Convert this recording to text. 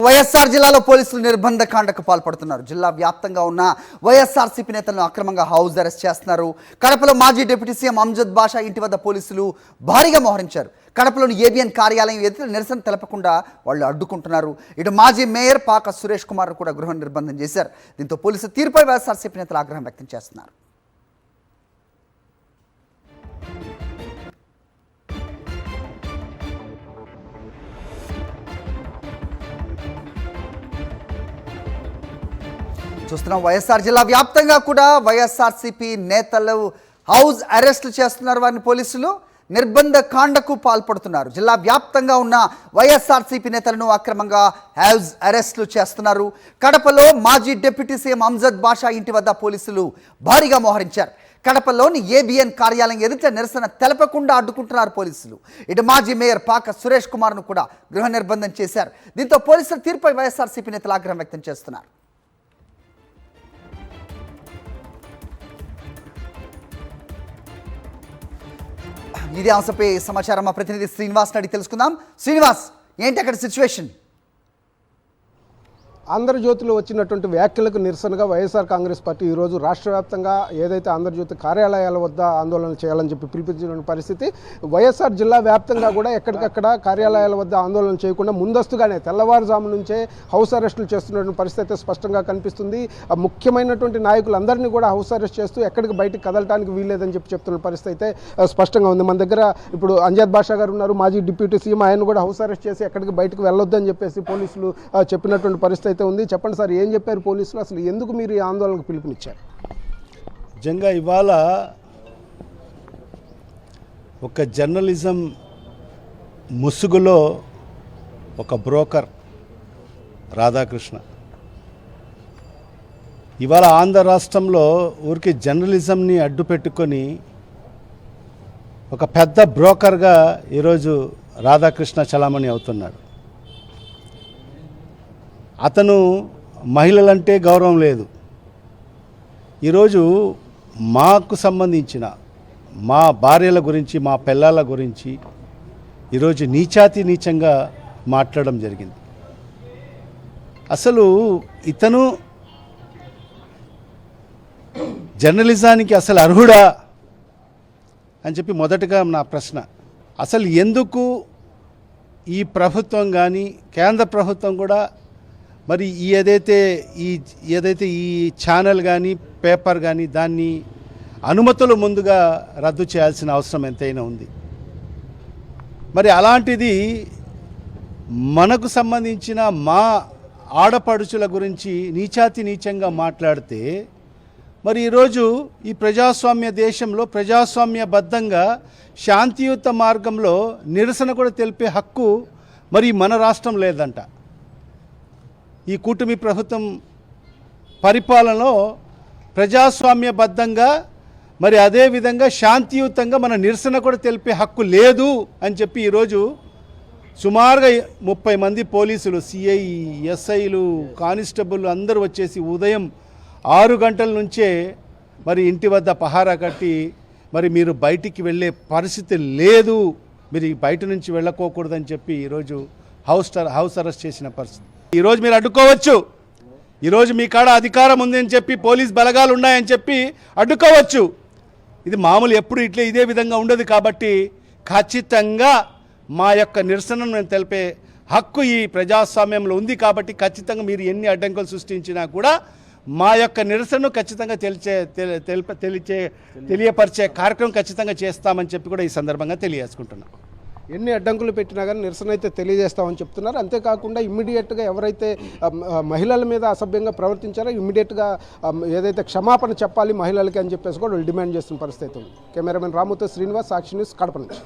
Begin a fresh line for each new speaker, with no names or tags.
వైఎస్ఆర్ జిల్లాలో పోలీసులు నిర్బంధ కాండకు పాల్పడుతున్నారు. జిల్లా వ్యాప్తంగా ఉన్న వైఎస్ఆర్సీపీ నేతలను అక్రమంగా హౌస్ అరెస్ట్ చేస్తున్నారు. కడపలో మాజీ డిప్యూటీ సీఎం అమ్జద్ బాషా ఇంటి వద్ద పోలీసులు భారీగా మోహరించారు. కడపలోని ఏబిఎన్ కార్యాలయం ఎదుట నిరసన తెలపకుండా వాళ్ళు అడ్డుకుంటున్నారు. ఇటు మాజీ మేయర్ పాక సురేష్ కుమార్ కూడా గృహ నిర్బంధం చేశారు. దీంతో పోలీసు తీర్పై వైఎస్ఆర్సీపీ నేతలు ఆగ్రహం వ్యక్తం చేస్తున్నారు. చూస్తున్నాం వైఎస్ఆర్ జిల్లా వ్యాప్తంగా కూడా వైఎస్ఆర్సీపీ నేతలు హౌస్ అరెస్టులు చేస్తున్నారు. వారిని పోలీసులు నిర్బంధ కాండకు పాల్పడుతున్నారు. జిల్లా వ్యాప్తంగా ఉన్న వైఎస్ఆర్సీపీ నేతలను అక్రమంగా హౌస్ అరెస్టులు చేస్తున్నారు. కడపలో మాజీ డిప్యూటీ సీఎం అమ్జద్ బాషా ఇంటి వద్ద పోలీసులు భారీగా మోహరించారు. కడపలోని ఏబిఎన్ కార్యాలయం ఎదుట నిరసన తెలపకుండా అడ్డుకుంటున్నారు పోలీసులు. ఇటు మాజీ మేయర్ పాక సురేష్ కుమార్ను కూడా గృహ నిర్బంధం చేశారు. దీంతో పోలీసుల తీర్పై వైఎస్ఆర్సీపీ నేతలు ఆగ్రహం వ్యక్తం చేస్తున్నారు. ఇదే అంశంపై సమాచారం మా ప్రతినిధి శ్రీనివాస్ అడిగి తెలుసుకుందాం. శ్రీనివాస్, ఏంటి అక్కడ సిచ్యువేషన్?
ఆంధ్రజ్యోతిలో వచ్చినటువంటి వ్యాఖ్యలకు నిరసనగా వైఎస్ఆర్ కాంగ్రెస్ పార్టీ ఈరోజు రాష్ట్ర వ్యాప్తంగా ఏదైతే ఆంధ్రజ్యోతి కార్యాలయాల వద్ద ఆందోళన చేయాలని చెప్పి పిలిపించిన పరిస్థితి. వైఎస్ఆర్ జిల్లా వ్యాప్తంగా కూడా ఎక్కడికక్కడ కార్యాలయాల వద్ద ఆందోళన చేయకుండా ముందస్తుగానే తెల్లవారుజాము నుంచే హౌస్ అరెస్టులు చేస్తున్నటువంటి పరిస్థితి అయితే స్పష్టంగా కనిపిస్తుంది. ముఖ్యమైనటువంటి నాయకులందరినీ కూడా హౌస్ అరెస్ట్ చేస్తూ ఎక్కడికి బయటకు కదలటానికి వీల్లేదని చెప్తున్న పరిస్థితి అయితే స్పష్టంగా ఉంది. మన దగ్గర ఇప్పుడు అమ్జద్ బాషా గారు ఉన్నారు, మాజీ డిప్యూటీ సీఎం. ఆయన కూడా హౌస్ అరెస్ట్ చేసి ఎక్కడికి బయటకు వెళ్ళొద్దని చెప్పేసి పోలీసులు చెప్పినటువంటి పరిస్థితి ఉంది. చెప్పండి సార్, ఏం చెప్పారు పోలీసులు? అసలు ఎందుకు మీరు ఈ ఆందోళనకు పిలుపునిచ్చారు?
నిజంగా ఇవాళ ఒక జర్నలిజం ముసుగులో ఒక బ్రోకర్ రాధాకృష్ణ ఇవాళ ఆంధ్ర రాష్ట్రంలో ఊరికి జర్నలిజంని అడ్డు పెట్టుకొని ఒక పెద్ద బ్రోకర్గా ఈరోజు రాధాకృష్ణ చలామణి అవుతున్నాడు. అతను మహిళలంటే గౌరవం లేదు. ఈరోజు మాకు సంబంధించిన మా భార్యల గురించి, మా పిల్లల గురించి ఈరోజు నీచాతి నీచంగా మాట్లాడడం జరిగింది. అసలు ఇతను జర్నలిజానికి అసలు అర్హుడా అని చెప్పి మొదటగా నా ప్రశ్న. అసలు ఎందుకు ఈ ప్రభుత్వం కానీ కేంద్ర ప్రభుత్వం కూడా మరి ఏదైతే ఈ ఛానల్ కానీ పేపర్ కానీ దాన్ని అనుమతులు ముందుగా రద్దు చేయాల్సిన అవసరం ఎంతైనా ఉంది. మరి అలాంటిది మనకు సంబంధించిన మా ఆడపడుచుల గురించి నీచాతి నీచంగా మాట్లాడితే మరి ఈరోజు ఈ ప్రజాస్వామ్య దేశంలో ప్రజాస్వామ్యబద్ధంగా శాంతియుత మార్గంలో నిరసన కూడా తెలిపే హక్కు మరి మన రాష్ట్రం లేదంట. ఈ కూటమి ప్రభుత్వం పరిపాలనలో ప్రజాస్వామ్యబద్ధంగా మరి అదేవిధంగా శాంతియుతంగా మన నిరసన కూడా తెలిపే హక్కు లేదు అని చెప్పి ఈరోజు సుమారుగా 30 మంది పోలీసులు, సిఐ, ఎస్ఐలు, కానిస్టేబుల్ అందరూ వచ్చేసి ఉదయం 6 గంటల నుంచే మరి ఇంటి వద్ద పహారా కట్టి మరి మీరు బయటికి వెళ్ళే పరిస్థితి లేదు, మీరు బయట నుంచి వెళ్ళకోకూడదని చెప్పి ఈరోజు హౌస్ అరెస్ట్ చేసిన పరిస్థితి. ఈరోజు మీరు అడ్డుకోవచ్చు, ఈరోజు మీ కాడ అధికారం ఉందని చెప్పి పోలీస్ బలగాలు ఉన్నాయని చెప్పి అడ్డుకోవచ్చు. ఇది మామూలు ఎప్పుడు ఇదే విధంగా ఉండదు. కాబట్టి ఖచ్చితంగా మా యొక్క నిరసనను నేను తెలిపే హక్కు ఈ ప్రజాస్వామ్యంలో ఉంది. కాబట్టి ఖచ్చితంగా మీరు ఎన్ని అడ్డంకులు సృష్టించినా కూడా మా యొక్క నిరసనను ఖచ్చితంగా తెలియపరిచే కార్యక్రమం ఖచ్చితంగా చేస్తామని చెప్పి కూడా ఈ సందర్భంగా తెలియజేసుకుంటున్నాం.
ఎన్ని అడ్డంకులు పెట్టినా కానీ నిరసన అయితే తెలియజేస్తామని చెప్తున్నారు. అంతేకాకుండా ఇమ్మీడియట్గా ఎవరైతే మహిళల మీద అసభ్యంగా ప్రవర్తించారో ఇమ్మీడియట్గా ఏదైతే క్షమాపణ చెప్పాలి మహిళలకి అని చెప్పేసి కూడా డిమాండ్ చేస్తున్న పరిస్థితి ఉంది. కెమెరామెన్ రాముతో శ్రీనివాస్, సాక్షి న్యూస్, కడప నుంచి.